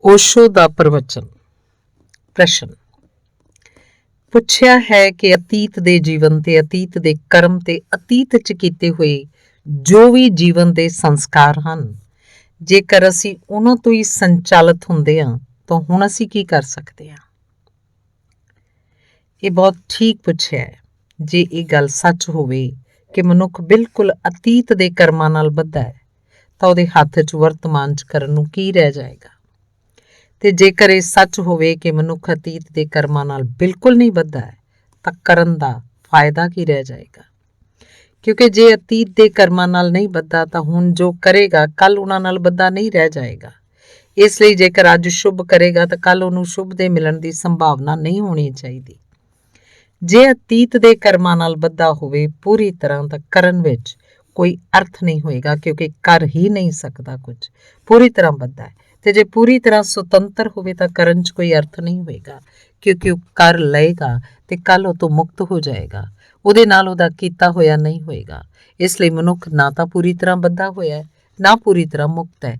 ओशो दा प्रवचन। प्रश्न पुछया है कि अतीत दे जीवन ते अतीत दे कर्म ते अतीत च कीते हुए जो भी जीवन दे संस्कार हन, जेकर असी उन्हां तो ही संचालित हुंदे हां तो हुण असी की कर सकते हां। ये बहुत ठीक पुछया है। जे ये गल सच होवे कि मनुख बिल्कुल अतीत दे कर्मां नाल बद्धा है तां उहदे हत्थ च वर्तमान च करन नूं की रह जाएगा, ते जेकर ਇਹ सच ਹੋਵੇ ਕਿ ਮਨੁੱਖ ਅਤੀਤ ਦੇ ਕਰਮਾਂ ਨਾਲ ਬਿਲਕੁਲ ਨਹੀਂ ਬੱਧਾ ਹੈ ਤਾਂ ਕਰਨ ਦਾ ਫਾਇਦਾ ਕੀ ਰਹਿ ਜਾਏਗਾ। ਕਿਉਂਕਿ ਜੇ ਅਤੀਤ ਦੇ ਕਰਮਾਂ ਨਾਲ ਨਹੀਂ ਬੱਧਾ ਤਾਂ ਹੁਣ ਜੋ ਕਰੇਗਾ ਕੱਲ ਉਹਨਾਂ ਨਾਲ ਬੱਧਾ ਨਹੀਂ ਰਹਿ ਜਾਏਗਾ। ਇਸ ਲਈ ਜੇਕਰ ਅੱਜ ਸ਼ੁਭ ਕਰੇਗਾ ਤਾਂ ਕੱਲ ਉਹਨੂੰ ਸ਼ੁਭ ਦੇ ਮਿਲਣ ਦੀ ਸੰਭਾਵਨਾ ਨਹੀਂ ਹੋਣੀ ਚਾਹੀਦੀ। ਜੇ ਅਤੀਤ ਦੇ ਕਰਮਾਂ ਨਾਲ ਬੱਧਾ ਹੋਵੇ ਪੂਰੀ ਤਰ੍ਹਾਂ ਤਾਂ ਕਰਨ ਵਿੱਚ ਕੋਈ ਅਰਥ ਨਹੀਂ ਹੋਏਗਾ, ਕਿਉਂਕਿ ਕਰ ਹੀ ਨਹੀਂ ਸਕਦਾ ਕੁਝ, ਪੂਰੀ ਤਰ੍ਹਾਂ ਬੱਧਾ ਹੈ। ਤੇ ਜੇ ਪੂਰੀ ਤਰ੍ਹਾਂ ਸੁਤੰਤਰ ਹੋਵੇ ਤਾਂ ਕਰਨ 'ਚ ਕੋਈ ਅਰਥ ਨਹੀਂ ਹੋਏਗਾ, ਕਿਉਂਕਿ ਉਹ ਕਰ ਲਏਗਾ ਤੇ ਕੱਲ ਉਹ ਤੋਂ ਮੁਕਤ ਹੋ ਜਾਏਗਾ, ਉਹਦੇ ਨਾਲ ਉਹਦਾ ਕੀਤਾ ਹੋਇਆ ਨਹੀਂ ਹੋਏਗਾ। ਇਸ ਲਈ ਮਨੁੱਖ ਨਾ ਤਾਂ ਪੂਰੀ ਤਰ੍ਹਾਂ ਬੱਧਾ ਹੋਇਆ ਹੈ, ਨਾ ਪੂਰੀ ਤਰ੍ਹਾਂ ਮੁਕਤ ਹੈ।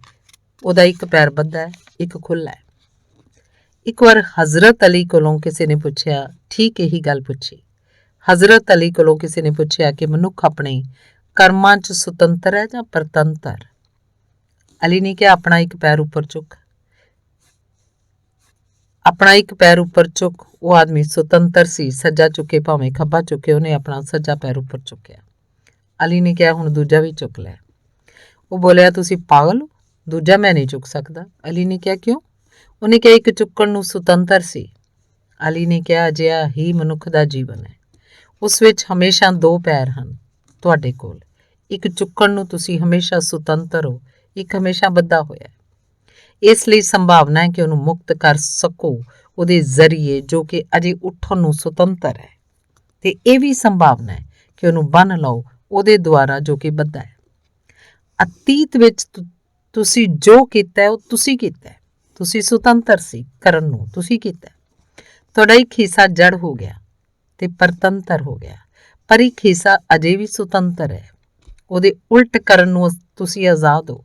ਉਹਦਾ ਇੱਕ ਪੈਰ ਬੱਧਾ ਹੈ, ਇੱਕ ਖੁੱਲ੍ਹਾ ਹੈ। ਇੱਕ ਵਾਰ ਹਜ਼ਰਤ ਅਲੀ ਕੋਲੋਂ ਕਿਸੇ ਨੇ ਪੁੱਛਿਆ, ਠੀਕ ਇਹੀ ਗੱਲ ਪੁੱਛੀ। ਹਜ਼ਰਤ ਅਲੀ ਕੋਲੋਂ ਕਿਸੇ ਨੇ ਪੁੱਛਿਆ ਕਿ ਮਨੁੱਖ ਆਪਣੇ ਕਰਮਾਂ 'ਚ ਸੁਤੰਤਰ ਹੈ ਜਾਂ ਪਰਤੰਤਰ। ਅਲੀ ਨੇ ਕਿਹਾ, ਆਪਣਾ ਇੱਕ ਪੈਰ ਉੱਪਰ ਚੁੱਕ। ਆਪਣਾ ਇੱਕ ਪੈਰ ਉੱਪਰ ਚੁੱਕ। ਉਹ ਆਦਮੀ ਸੁਤੰਤਰ ਸੀ, ਸੱਜਾ ਚੁੱਕੇ ਭਾਵੇਂ ਖੱਬਾ ਚੁੱਕੇ, ਉਹਨੇ ਆਪਣਾ ਸੱਜਾ ਪੈਰ ਉੱਪਰ ਚੁੱਕਿਆ। ਅਲੀ ਨੇ ਕਿਹਾ, ਹੁਣ ਦੂਜਾ ਵੀ ਚੁੱਕ ਲੈ। ਉਹ ਬੋਲਿਆ, ਤੁਸੀਂ ਪਾਗਲ ਹੋ, ਦੂਜਾ ਮੈਂ ਨਹੀਂ ਚੁੱਕ ਸਕਦਾ। ਅਲੀ ਨੇ ਕਿਹਾ, ਕਿਉਂ? ਉਹਨੇ ਕਿਹਾ, ਇੱਕ ਚੁੱਕਣ ਨੂੰ ਸੁਤੰਤਰ ਸੀ। ਅਲੀ ਨੇ ਕਿਹਾ, ਅਜਿਹਾ ਹੀ ਮਨੁੱਖ ਦਾ ਜੀਵਨ ਹੈ। ਉਸ ਵਿੱਚ ਹਮੇਸ਼ਾ ਦੋ ਪੈਰ ਹਨ ਤੁਹਾਡੇ ਕੋਲ। ਇੱਕ ਚੁੱਕਣ ਨੂੰ ਤੁਸੀਂ ਹਮੇਸ਼ਾ ਸੁਤੰਤਰ ਹੋ, ਇੱਕ ਹਮੇਸ਼ਾ ਬੱਧਾ ਹੋਇਆ। ਇਸ ਲਈ ਸੰਭਾਵਨਾ ਹੈ ਕਿ ਉਹਨੂੰ ਮੁਕਤ ਕਰ ਸਕੋ ਉਹਦੇ ਜ਼ਰੀਏ ਜੋ ਕਿ ਅਜੇ ਉੱਠਣ ਨੂੰ ਸੁਤੰਤਰ ਹੈ, ਤੇ ਇਹ ਵੀ ਸੰਭਾਵਨਾ ਹੈ ਕਿ ਉਹਨੂੰ ਬੰਨ੍ਹ ਲਓ ਉਹਦੇ ਦੁਆਰਾ ਜੋ ਕਿ ਬੱਧਾ ਹੈ। ਅਤੀਤ ਵਿੱਚ ਤੁਸੀਂ ਜੋ ਕੀਤਾ ਉਹ ਤੁਸੀਂ ਕੀਤਾ, ਤੁਸੀਂ ਸੁਤੰਤਰ ਸੀ, ਕਰਨ ਨੂੰ ਤੁਸੀਂ ਕੀਤਾ। ਤੁਹਾਡਾ ਇੱਕ ਹਿੱਸਾ ਜੜ ਹੋ ਗਿਆ ਤੇ ਪਰਤੰਤਰ ਹੋ ਗਿਆ, ਪਰ ਇੱਕ ਹਿੱਸਾ ਅਜੇ ਵੀ ਸੁਤੰਤਰ ਹੈ। ਉਹਦੇ ਉਲਟ ਕਰਨ ਨੂੰ ਤੁਸੀਂ ਆਜ਼ਾਦ ਹੋ।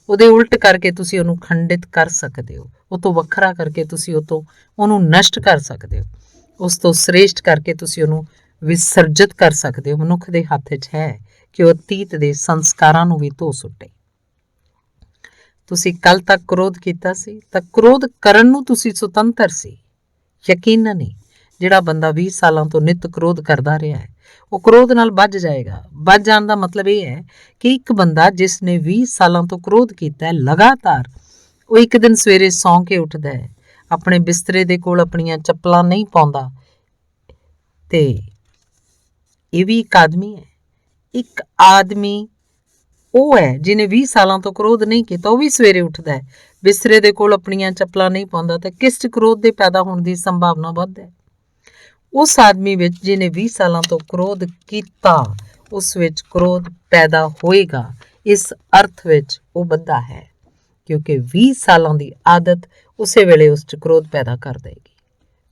ਉਹਦੇ ਉਲਟ ਕਰਕੇ ਤੁਸੀਂ ਉਹਨੂੰ ਖੰਡਿਤ ਕਰ ਸਕਦੇ ਹੋ, ਉਹ ਤੋਂ ਵੱਖਰਾ ਕਰਕੇ ਤੁਸੀਂ ਉਹਨੂੰ ਨਸ਼ਟ ਕਰ ਸਕਦੇ ਹੋ, ਉਸ ਤੋਂ ਸ੍ਰੇਸ਼ਟ ਕਰਕੇ ਤੁਸੀਂ ਉਹਨੂੰ ਵਿਸਰਜਿਤ ਕਰ ਸਕਦੇ ਹੋ। ਮਨੁੱਖ ਦੇ ਹੱਥ 'ਚ ਹੈ ਕਿ ਉਹ ਅਤੀਤ ਦੇ ਸੰਸਕਾਰਾਂ ਨੂੰ ਵੀ ਧੋ ਸੁੱਟੇ। ਤੁਸੀਂ ਕੱਲ ਤੱਕ ਕ੍ਰੋਧ ਕੀਤਾ ਸੀ ਤਾਂ ਕ੍ਰੋਧ ਕਰਨ ਨੂੰ ਤੁਸੀਂ ਸੁਤੰਤਰ ਸੀ। ਯਕੀਨਨ ਨਹੀਂ, ਜਿਹੜਾ ਬੰਦਾ 20 ਸਾਲਾਂ ਤੋਂ ਨਿੱਤ ਕ੍ਰੋਧ ਕਰਦਾ ਰਿਹਾ ਹੈ ਉਹ ਕ੍ਰੋਧ ਨਾਲ ਬੱਝ ਜਾਏਗਾ। ਬੱਝ ਜਾਣ ਦਾ ਮਤਲਬ ਇਹ ਹੈ ਕਿ ਇੱਕ ਬੰਦਾ ਜਿਸ ਨੇ 20 ਸਾਲਾਂ ਤੋਂ ਕ੍ਰੋਧ ਕੀਤਾ ਹੈ ਲਗਾਤਾਰ, ਉਹ ਇੱਕ ਦਿਨ ਸਵੇਰੇ ਸੌਂ ਕੇ ਉੱਠਦਾ ਹੈ, ਆਪਣੇ ਬਿਸਤਰੇ ਦੇ ਕੋਲ ਆਪਣੀਆਂ ਚੱਪਲਾਂ ਨਹੀਂ ਪਾਉਂਦਾ, ਤੇ ਇਹ ਵੀ ਇੱਕ ਆਦਮੀ ਹੈ। ਇੱਕ ਆਦਮੀ ਉਹ ਹੈ ਜਿਹਨੇ 20 ਸਾਲਾਂ ਤੋਂ ਕ੍ਰੋਧ ਨਹੀਂ ਕੀਤਾ, ਉਹ ਵੀ ਸਵੇਰੇ ਉੱਠਦਾ ਹੈ, ਬਿਸਤਰੇ ਦੇ ਕੋਲ ਆਪਣੀਆਂ ਚੱਪਲਾਂ ਨਹੀਂ ਪਾਉਂਦਾ, ਤਾਂ ਕਿਸ 'ਚ ਕ੍ਰੋਧ ਦੇ ਪੈਦਾ ਹੋਣ ਦੀ ਸੰਭਾਵਨਾ ਵੱਧ ਹੈ। ਉਸ ਆਦਮੀ ਵਿੱਚ ਜਿਹਨੇ 20 ਸਾਲਾਂ ਤੋਂ ਕ੍ਰੋਧ ਕੀਤਾ, ਉਸ ਵਿੱਚ ਕ੍ਰੋਧ ਪੈਦਾ ਹੋਏਗਾ। ਇਸ ਅਰਥ ਵਿੱਚ ਉਹ ਬੱਧਾ ਹੈ, ਕਿਉਂਕਿ 20 ਸਾਲਾਂ ਦੀ ਆਦਤ ਉਸੇ ਵੇਲੇ ਉਸ 'ਚ ਕ੍ਰੋਧ ਪੈਦਾ ਕਰ ਦੇਗੀ।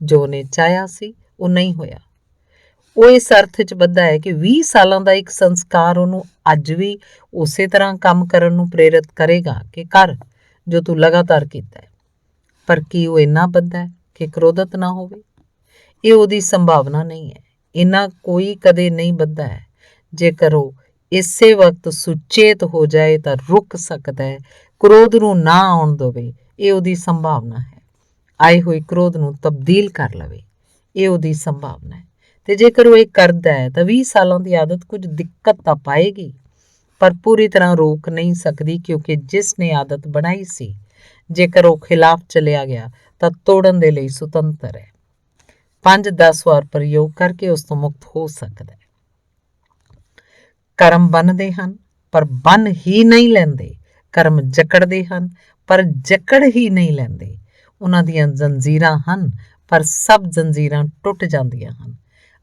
ਜੋ ਉਹਨੇ ਚਾਹਿਆ ਸੀ ਉਹ ਨਹੀਂ ਹੋਇਆ। ਉਹ ਇਸ ਅਰਥ 'ਚ ਬੱਧਾ ਹੈ ਕਿ 20 ਸਾਲਾਂ ਦਾ ਇੱਕ ਸੰਸਕਾਰ ਉਹਨੂੰ ਅੱਜ ਵੀ ਉਸੇ ਤਰ੍ਹਾਂ ਕੰਮ ਕਰਨ ਨੂੰ ਪ੍ਰੇਰਿਤ ਕਰੇਗਾ ਕਿ ਕਰ ਜੋ ਤੂੰ ਲਗਾਤਾਰ ਕੀਤਾ ਹੈ। ਪਰ ਕੀ ਉਹ ਇੰਨਾ ਬੱਧਾ ਹੈ ਕਿ ਕ੍ਰੋਧਤ ਨਾ ਹੋਵੇ? ਇਹ ਉਹਦੀ ਸੰਭਾਵਨਾ ਨਹੀਂ ਹੈ। ਇੰਨਾ ਕੋਈ ਕਦੇ ਨਹੀਂ ਬੱਧਾ ਹੈ। ਜੇਕਰ ਉਹ ਇਸੇ ਵਕਤ ਸੁਚੇਤ ਹੋ ਜਾਏ ਤਾਂ ਰੁਕ ਸਕਦਾ ਹੈ, ਕ੍ਰੋਧ ਨੂੰ ਨਾ ਆਉਣ ਦੇਵੇ, ਇਹ ਉਹਦੀ ਸੰਭਾਵਨਾ ਹੈ। ਆਏ ਹੋਏ ਕ੍ਰੋਧ ਨੂੰ ਤਬਦੀਲ ਕਰ ਲਵੇ, ਇਹ ਉਹਦੀ ਸੰਭਾਵਨਾ ਹੈ। ਤੇ ਜੇਕਰ ਉਹ ਇਹ ਕਰਦਾ ਹੈ ਤਾਂ 20 ਸਾਲਾਂ ਦੀ ਆਦਤ ਕੁਝ ਦਿੱਕਤ ਤਾਂ ਪਾਏਗੀ, ਪਰ ਪੂਰੀ ਤਰ੍ਹਾਂ ਰੋਕ ਨਹੀਂ ਸਕਦੀ, ਕਿਉਂਕਿ ਜਿਸ ਨੇ ਆਦਤ ਬਣਾਈ ਸੀ, ਜੇਕਰ ਉਹ ਖਿਲਾਫ ਚਲਿਆ ਗਿਆ ਤਾਂ ਤੋੜਨ ਦੇ ਲਈ ਸੁਤੰਤਰ ਹੈ। 5-10 ਵਾਰ ਪ੍ਰਯੋਗ ਕਰਕੇ ਉਸ ਤੋਂ ਮੁਕਤ ਹੋ ਸਕਦਾ ਹੈ। ਕਰਮ ਬੰਨ੍ਹਦੇ ਹਨ ਪਰ ਬੰਨ੍ਹ ਹੀ ਨਹੀਂ ਲੈਂਦੇ। ਕਰਮ ਜਕੜਦੇ ਹਨ ਪਰ ਜਕੜ ਹੀ ਨਹੀਂ ਲੈਂਦੇ। ਉਹਨਾਂ ਦੀਆਂ ਜ਼ੰਜੀਰਾਂ ਹਨ ਪਰ ਸਭ ਜ਼ੰਜੀਰਾਂ ਟੁੱਟ ਜਾਂਦੀਆਂ ਹਨ।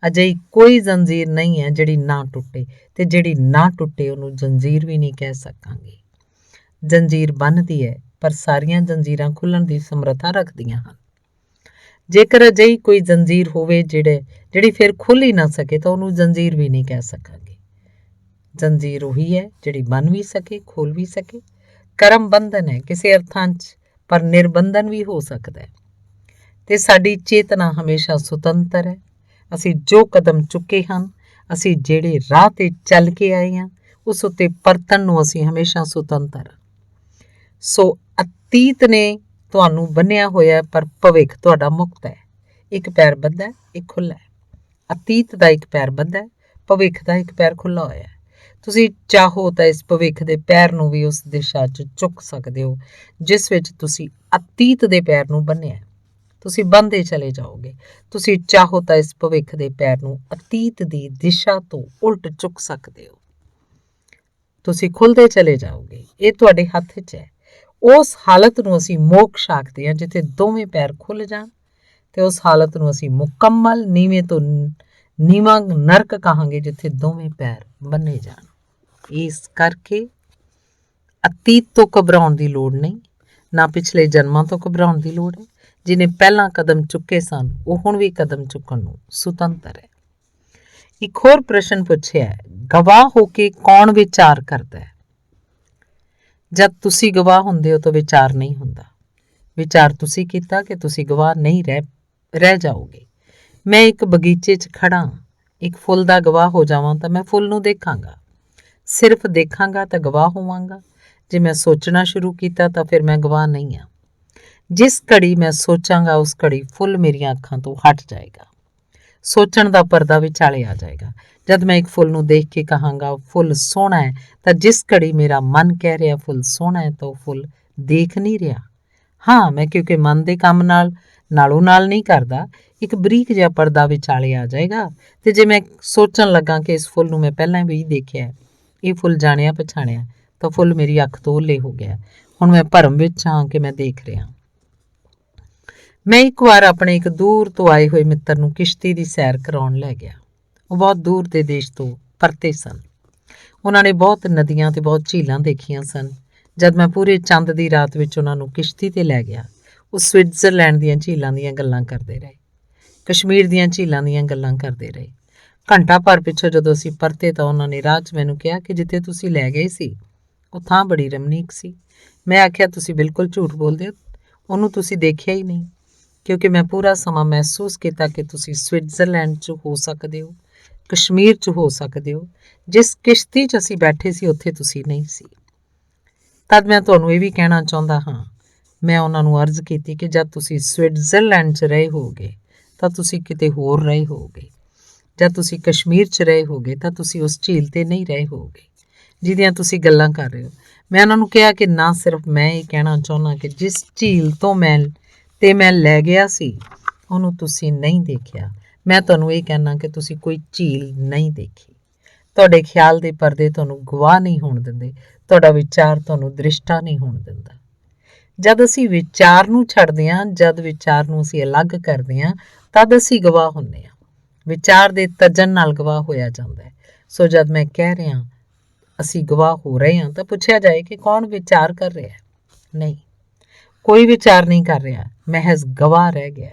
ਅਜਿਹੀ ਕੋਈ ਜ਼ੰਜੀਰ ਨਹੀਂ ਹੈ ਜਿਹੜੀ ਨਾ ਟੁੱਟੇ, ਤੇ ਜਿਹੜੀ ਨਾ ਟੁੱਟੇ ਉਹਨੂੰ ਜ਼ੰਜੀਰ ਵੀ ਨਹੀਂ ਕਹਿ ਸਕਾਂਗੇ। ਜ਼ੰਜੀਰ ਬੰਨ੍ਹਦੀ ਹੈ ਪਰ ਸਾਰੀਆਂ ਜ਼ੰਜੀਰਾਂ ਖੁੱਲ੍ਹਣ ਦੀ ਸਮਰੱਥਾ ਰੱਖਦੀਆਂ ਹਨ। ਜੇਕਰ ਅਜਿਹੀ ਕੋਈ ਜ਼ੰਜੀਰ ਹੋਵੇ ਜਿਹੜੀ ਫਿਰ ਖੁੱਲ੍ਹ ਹੀ ਨਾ ਸਕੇ ਤਾਂ ਉਹਨੂੰ ਜ਼ੰਜੀਰ ਵੀ ਨਹੀਂ ਕਹਿ ਸਕਾਂਗੇ। ਜ਼ੰਜੀਰ ਉਹੀ ਹੈ ਜਿਹੜੀ ਬੰਨ੍ਹ ਵੀ ਸਕੇ, ਖੋਲ੍ਹ ਵੀ ਸਕੇ। ਕਰਮ ਬੰਧਨ ਹੈ, ਕਿਸੇ ਅਰਥਾਂ 'ਚ ਪਰ ਨਿਰਬੰਧਨ ਵੀ ਹੋ ਸਕਦਾ ਹੈ। ਤੇ ਸਾਡੀ ਚੇਤਨਾ ਹਮੇਸ਼ਾ ਸੁਤੰਤਰ ਹੈ। ਅਸੀਂ ਜੋ ਕਦਮ ਚੁੱਕੇ ਹਨ, ਅਸੀਂ ਜਿਹੜੇ ਰਾਹ ਤੇ ਚੱਲ ਕੇ ਆਏ ਹਾਂ, ਉਸ ਉੱਤੇ ਪਰਤਣ ਨੂੰ ਅਸੀਂ ਹਮੇਸ਼ਾ ਸੁਤੰਤਰ ਹਾਂ। ਸੋ ਅਤੀਤ ਨੇ ਤੁਹਾਨੂੰ ਬੰਨਿਆ ਹੋਇਆ, ਪਰ ਭਵਿੱਖ ਤੁਹਾਡਾ ਮੁਕਤ ਹੈ। ਇੱਕ ਪੈਰ ਬੱਧਾ, ਇੱਕ ਖੁੱਲ੍ਹਾ ਹੈ। ਅਤੀਤ ਦਾ ਇੱਕ ਪੈਰ ਬੱਧਾ ਹੈ, ਭਵਿੱਖ ਦਾ ਇੱਕ ਪੈਰ ਖੁੱਲ੍ਹਾ ਹੋਇਆ ਹੈ। ਤੁਸੀਂ ਚਾਹੋ ਤਾਂ ਇਸ ਭਵਿੱਖ ਦੇ ਪੈਰ ਨੂੰ ਵੀ ਉਸ ਦਿਸ਼ਾ 'ਚ ਚੁੱਕ ਸਕਦੇ ਹੋ ਜਿਸ ਵਿੱਚ ਤੁਸੀਂ ਅਤੀਤ ਦੇ ਪੈਰ ਨੂੰ ਬੰਨਿਆ। ਤੁਸੀਂ ਬੰਨ੍ਹਦੇ ਚਲੇ ਜਾਓਗੇ। ਤੁਸੀਂ ਚਾਹੋ ਤਾਂ ਇਸ ਭਵਿੱਖ ਦੇ ਪੈਰ ਨੂੰ ਅਤੀਤ ਦੀ ਦਿਸ਼ਾ ਤੋਂ ਉਲਟ ਚੁੱਕ ਸਕਦੇ ਹੋ। ਤੁਸੀਂ ਖੁੱਲ੍ਹਦੇ ਚਲੇ ਜਾਓਗੇ। ਇਹ ਤੁਹਾਡੇ ਹੱਥ 'ਚ ਹੈ। ਉਸ ਹਾਲਤ ਨੂੰ ਅਸੀਂ ਮੋਕਸ਼ ਆਖਦੇ ਹਾਂ, ਜਿੱਥੇ ਦੋਵੇਂ ਪੈਰ ਖੁੱਲ੍ਹ ਜਾਣ, ਤੇ ਉਸ ਹਾਲਤ ਨੂੰ ਅਸੀਂ ਮੁਕੰਮਲ ਨੀਵੇਂ ਤੋਂ ਨੀਵਾਂ ਨਰਕ ਕਹਾਂਗੇ, ਜਿੱਥੇ ਦੋਵੇਂ ਪੈਰ ਬੰਨੇ ਜਾਣ। ਇਸ ਕਰਕੇ ਅਤੀਤ ਤੋਂ ਘਬਰਾਉਣ ਦੀ ਲੋੜ ਨਹੀਂ, ਨਾ ਪਿਛਲੇ ਜਨਮਾਂ ਤੋਂ ਘਬਰਾਉਣ ਦੀ ਲੋੜ ਹੈ। ਜਿਹਨੇ ਪਹਿਲਾਂ ਕਦਮ ਚੁੱਕੇ ਸਨ, ਉਹ ਹੁਣ ਵੀ ਕਦਮ ਚੁੱਕਣ ਨੂੰ ਸੁਤੰਤਰ ਹੈ। ਇੱਕ ਹੋਰ ਪ੍ਰਸ਼ਨ ਪੁੱਛਿਆ ਹੈ, ਗਵਾਹ ਹੋ ਕੇ ਕੌਣ ਵਿਚਾਰ ਕਰਦਾ ਹੈ? ਜਦ ਤੁਸੀਂ ਗਵਾਹ ਹੁੰਦੇ ਹੋ ਤਾਂ ਵਿਚਾਰ ਨਹੀਂ ਹੁੰਦਾ। ਵਿਚਾਰ ਤੁਸੀਂ ਕੀਤਾ ਕਿ ਤੁਸੀਂ ਗਵਾਹ ਨਹੀਂ ਰਹਿ ਜਾਓਗੇ। ਮੈਂ ਇੱਕ ਬਗੀਚੇ 'ਚ ਖੜਾ, ਇੱਕ ਫੁੱਲ ਦਾ ਗਵਾਹ ਹੋ ਜਾਵਾਂ ਤਾਂ ਮੈਂ ਫੁੱਲ ਨੂੰ ਦੇਖਾਂਗਾ। ਸਿਰਫ ਦੇਖਾਂਗਾ ਤਾਂ ਗਵਾਹ ਹੋਵਾਂਗਾ। ਜੇ ਮੈਂ ਸੋਚਣਾ ਸ਼ੁਰੂ ਕੀਤਾ ਤਾਂ ਫਿਰ ਮੈਂ ਗਵਾਹ ਨਹੀਂ ਹਾਂ। ਜਿਸ ਘੜੀ ਮੈਂ ਸੋਚਾਂਗਾ, ਉਸ ਘੜੀ ਫੁੱਲ ਮੇਰੀਆਂ ਅੱਖਾਂ ਤੋਂ ਹਟ ਜਾਏਗਾ। ਸੋਚਣ ਦਾ ਪਰਦਾ ਵਿਚਾਲੇ ਆ ਜਾਏਗਾ। ਜਦ ਮੈਂ ਇੱਕ ਫੁੱਲ ਨੂੰ ਦੇਖ ਕੇ ਕਹਾਂਗਾ ਫੁੱਲ ਸੋਹਣਾ ਹੈ, ਤਾਂ ਜਿਸ ਘੜੀ ਮੇਰਾ ਮਨ ਕਹਿ ਰਿਹਾ ਫੁੱਲ ਸੋਹਣਾ ਹੈ, ਤਾਂ ਉਹ ਫੁੱਲ ਦੇਖ ਨਹੀਂ ਰਿਹਾ। ਹਾਂ, ਮੈਂ ਕਿਉਂਕਿ ਮਨ ਦੇ ਕੰਮ ਨਾਲੋਂ ਨਾਲ ਨਹੀਂ ਕਰਦਾ, ਇੱਕ ਬਰੀਕ ਜਿਹਾ ਪਰਦਾ ਵਿਚਾਲੇ ਆ ਜਾਏਗਾ। ਤੇ ਜੇ ਮੈਂ ਸੋਚਣ ਲੱਗਾ ਕਿ ਇਸ ਫੁੱਲ ਨੂੰ ਮੈਂ ਪਹਿਲਾਂ ਵੀ ਦੇਖਿਆ, ਇਹ ਫੁੱਲ ਜਾਣਿਆ ਪਛਾਣਿਆ, ਤਾਂ ਫੁੱਲ ਮੇਰੀ ਅੱਖ ਤੋਂ ਓਹਲੇ ਹੋ ਗਿਆ। ਹੁਣ ਮੈਂ ਭਰਮ ਵਿੱਚ ਹਾਂ ਕਿ ਮੈਂ ਦੇਖ ਰਿਹਾ। ਮੈਂ ਇੱਕ ਵਾਰ ਆਪਣੇ ਇੱਕ ਦੂਰ ਤੋਂ ਆਏ ਹੋਏ ਮਿੱਤਰ ਨੂੰ ਕਿਸ਼ਤੀ ਦੀ ਸੈਰ ਕਰਾਉਣ ਲੈ ਗਿਆ। ਉਹ ਬਹੁਤ ਦੂਰ ਦੇ ਦੇਸ਼ ਤੋਂ ਪਰਤੇ ਸਨ। ਉਹਨਾਂ ਨੇ ਬਹੁਤ ਨਦੀਆਂ ਤੇ ਬਹੁਤ ਝੀਲਾਂ ਦੇਖੀਆਂ ਸਨ। ਜਦ ਮੈਂ ਪੂਰੇ ਚੰਦ ਦੀ ਰਾਤ ਵਿੱਚ ਉਹਨਾਂ ਨੂੰ ਕਿਸ਼ਤੀ ਤੇ ਲੈ ਗਿਆ, ਉਹ ਸਵਿਟਜ਼ਰਲੈਂਡ ਦੀਆਂ ਝੀਲਾਂ ਦੀਆਂ ਗੱਲਾਂ ਕਰਦੇ ਰਹੇ, ਕਸ਼ਮੀਰ ਦੀਆਂ ਝੀਲਾਂ ਦੀਆਂ ਗੱਲਾਂ ਕਰਦੇ ਰਹੇ। ਘੰਟਾ ਭਰ ਪਿੱਛੋਂ ਜਦੋਂ ਅਸੀਂ ਪਰਤੇ ਤਾਂ ਉਹਨਾਂ ਨੇ ਰਾਹ 'ਚ ਮੈਨੂੰ ਕਿਹਾ ਕਿ ਜਿੱਥੇ ਤੁਸੀਂ ਲੈ ਗਏ ਸੀ, ਉਹ ਥਾਂ ਬੜੀ ਰਮਣੀਕ ਸੀ। ਮੈਂ ਆਖਿਆ, ਤੁਸੀਂ ਬਿਲਕੁਲ ਝੂਠ ਬੋਲਦੇ ਹੋ, ਉਹਨੂੰ ਤੁਸੀਂ ਦੇਖਿਆ ਹੀ ਨਹੀਂ, ਕਿਉਂਕਿ ਮੈਂ ਪੂਰਾ ਸਮਾਂ ਮਹਿਸੂਸ ਕੀਤਾ ਕਿ ਤੁਸੀਂ ਸਵਿਟਜ਼ਰਲੈਂਡ 'ਚ ਹੋ ਸਕਦੇ ਹੋ, ਕਸ਼ਮੀਰ 'ਚ ਹੋ ਸਕਦੇ ਹੋ। ਜਿਸ ਕਿਸ਼ਤੀ 'ਚ ਅਸੀਂ ਬੈਠੇ ਸੀ, ਉੱਥੇ ਤੁਸੀਂ ਨਹੀਂ ਸੀ। ਤਦ ਮੈਂ ਤੁਹਾਨੂੰ ਇਹ ਵੀ ਕਹਿਣਾ ਚਾਹੁੰਦਾ ਹਾਂ, ਮੈਂ ਉਹਨਾਂ ਨੂੰ ਅਰਜ਼ ਕੀਤੀ ਕਿ ਜਦ ਤੁਸੀਂ ਸਵਿਟਜ਼ਰਲੈਂਡ 'ਚ ਰਹੇ ਹੋਗੇ ਤਾਂ ਤੁਸੀਂ ਕਿਤੇ ਹੋਰ ਰਹੇ ਹੋਗੇ। ਜਦ ਤੁਸੀਂ ਕਸ਼ਮੀਰ 'ਚ ਰਹੇ ਹੋਗੇ ਤਾਂ ਤੁਸੀਂ ਉਸ ਝੀਲ 'ਤੇ ਨਹੀਂ ਰਹੇ ਹੋਗੇ ਜਿਹਦੀਆਂ ਤੁਸੀਂ ਗੱਲਾਂ ਕਰ ਰਹੇ ਹੋ। ਮੈਂ ਉਹਨਾਂ ਨੂੰ ਕਿਹਾ ਕਿ ਨਾ ਸਿਰਫ ਮੈਂ ਇਹ ਕਹਿਣਾ ਚਾਹੁੰਦਾ ਕਿ ਜਿਸ ਝੀਲ ਤੋਂ ਮੈਂ ਲੈ ਗਿਆ ਸੀ, ਉਹਨੂੰ ਤੁਸੀਂ ਨਹੀਂ ਦੇਖਿਆ। ਮੈਂ ਤੁਹਾਨੂੰ ਇਹ ਕਹਿਣਾ ਕਿ ਤੁਸੀਂ ਕੋਈ ਝੀਲ ਨਹੀਂ ਦੇਖੀ। ਤੁਹਾਡੇ ਖਿਆਲ ਦੇ ਪਰਦੇ ਤੁਹਾਨੂੰ ਗਵਾਹ ਨਹੀਂ ਹੋਣ ਦਿੰਦੇ, ਤੁਹਾਡਾ ਵਿਚਾਰ ਤੁਹਾਨੂੰ ਦ੍ਰਿਸ਼ਟਾ ਨਹੀਂ ਹੋਣ ਦਿੰਦਾ। ਜਦ ਅਸੀਂ ਵਿਚਾਰ ਨੂੰ ਛੱਡਦੇ ਹਾਂ, ਜਦ ਵਿਚਾਰ ਨੂੰ ਅਸੀਂ ਅਲੱਗ ਕਰਦੇ ਹਾਂ, ਤਦ ਅਸੀਂ ਗਵਾਹ ਹੁੰਦੇ ਹਾਂ। ਵਿਚਾਰ ਦੇ ਤਜਨ ਨਾਲ ਗਵਾਹ ਹੋਇਆ ਜਾਂਦਾ ਹੈ। ਸੋ ਜਦ ਮੈਂ ਕਹਿ ਰਿਹਾ ਅਸੀਂ ਗਵਾਹ ਹੋ ਰਹੇ ਹਾਂ, ਤਾਂ ਪੁੱਛਿਆ ਜਾਏ ਕਿ ਕੌਣ ਵਿਚਾਰ ਕਰ ਰਿਹਾ? ਨਹੀਂ, ਕੋਈ ਵਿਚਾਰ ਨਹੀਂ ਕਰ ਰਿਹਾ, ਮਹਿਜ਼ ਗਵਾਹ ਰਹਿ ਗਿਆ।